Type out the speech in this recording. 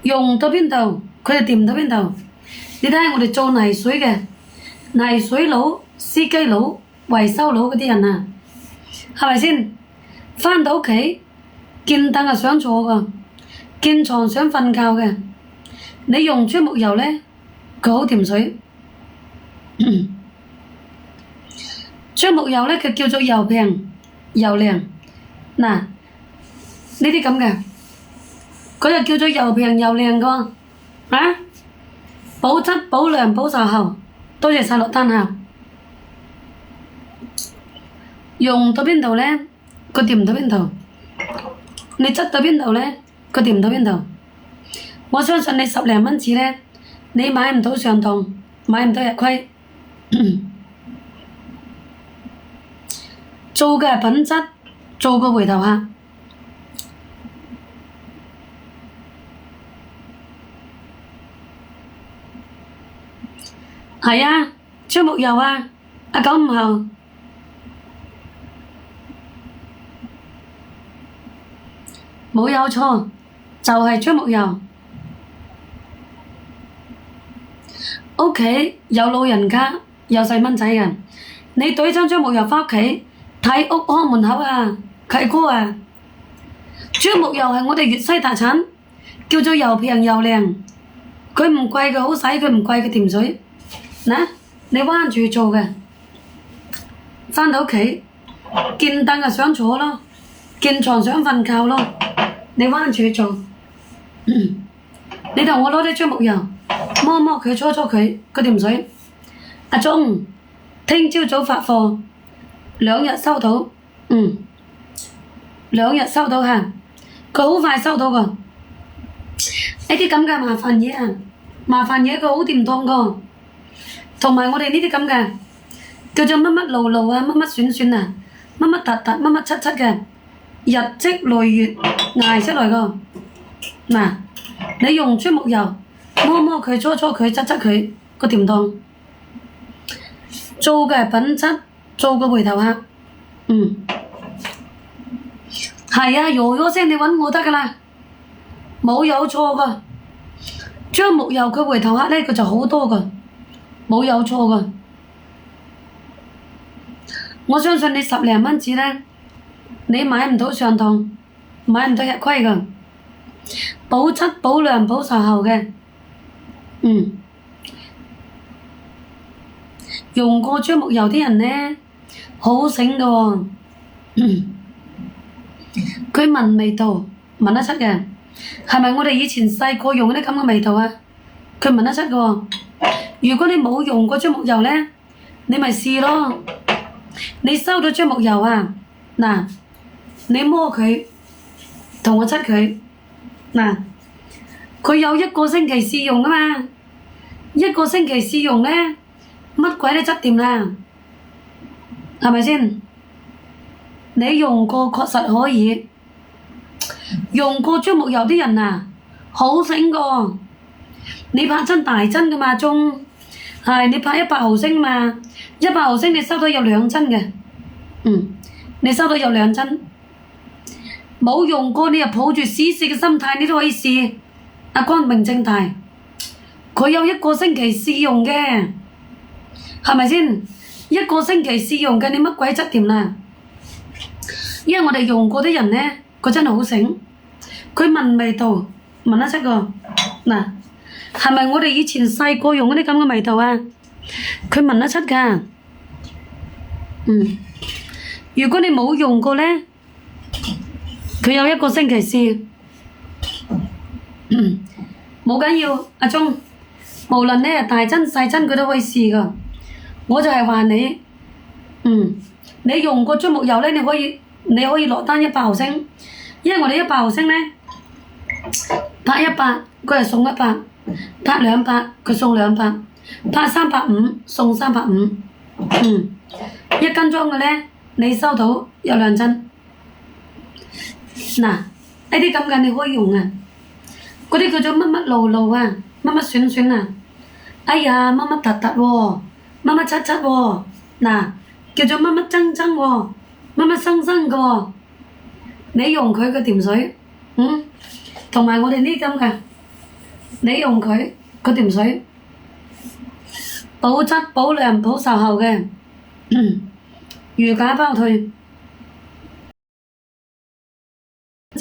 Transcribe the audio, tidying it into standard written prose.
用到邊度佢就掂到邊度。你睇下我哋做泥水嘅泥水佬、司機佬、維修佬嗰啲人啊，係咪先？返到屋企見凳係想坐㗎，見床想瞓覺嘅，你用豬木油咧，佢好甜水。豬木油咧，佢叫做又平又靚。嗱，呢啲咁嘅，佢就叫做又平又靚個，啊，保質保涼保售後。多謝晒落單後，用到邊度咧，佢掂到邊度；你質到邊度咧，佢掂到邊度。我相信你10零蚊紙咧，你買唔到上當，買唔到日虧。做嘅係品質，做個回頭客。係啊，豬木油啊，阿95後。冇有錯，就係豬木油。屋企有老人家，有細蚊仔嘅，你懟張豬木油返屋企，睇屋康門口啊，契哥啊，豬木油係我哋粵西特產，叫做又平又靚。佢唔貴嘅好使，佢唔貴嘅甜水。嗱，你彎住做嘅，返到屋企見凳就想坐咯，見床想瞓覺咯。你彎住做，你同我攞啲豬木油摸摸佢，搓搓佢個甜水。阿忠，聽朝早發貨，2日收到，2日收到嚇，佢好快收到個。呢啲咁嘅麻煩嘢啊，麻煩嘢佢好掂當個。同埋我哋呢啲咁嘅叫做乜乜路路啊，乜乜選選啊，乜乜突突，乜乜七七嘅，日積累月捱出來個。嗱，你用豬木油摸摸佢，搓搓佢，質質佢個甜當。做嘅品質，做個回頭客。係啊，喲聲你揾我得㗎啦，冇有錯噶。豬木油佢回頭客咧，佢就好多噶。冇有錯噶，我相信你10零蚊紙咧，你買唔到上當，買唔到日虧噶，保質保量保售後嘅，用過豬木油啲人咧，好醒噶喎，佢聞味道聞得出嘅，係咪我哋以前細個用嗰啲咁嘅味道啊？佢聞得出噶喎。如果你冇用過豬木油咧，你咪試咯。你收到豬木油啊，嗱，你摸佢，同我質佢，嗱，佢有1個星期試用啊嘛，1個星期試用咧，乜鬼都質掂啦，係咪先？你用過確實可以，用過豬木油啲人啊，好醒個。你拍真大針噶嘛，中。係你拍100毫升嘛，100毫升你收到有2針嘅，你收到有2針，冇用過你又抱住試試嘅心態，你都可以試。阿光明正大，佢有1個星期試用嘅，係咪先？1個星期試用嘅，你乜鬼質掂啦？因為我哋用過啲人咧，佢真係好醒，佢聞味道聞得出個，嗱。係咪我哋以前細個用嗰啲咁嘅味道啊？佢聞得出㗎。如果你冇用過咧，佢有1個星期試。冇緊要，阿忠，無論你係大針細針，佢都可以試㗎。我就係話你，你用過豬木油咧，你可以落單100毫升，因為我哋100毫升咧，拍100，佢係送100。拍200，佢送200；拍350，送350。1斤裝嘅咧，你收到有2針。嗱，呢啲咁嘅你可以用啊。嗰啲叫做乜乜路路啊，乜乜選選啊。哎呀，乜乜突突喎，乜乜七七喎。嗱，叫做乜乜爭爭喎，乜乜生生嘅喎。你用佢嘅甜水，同埋我哋呢咁嘅。你用佢嗰條水，保質保量保售後嘅，如假包退。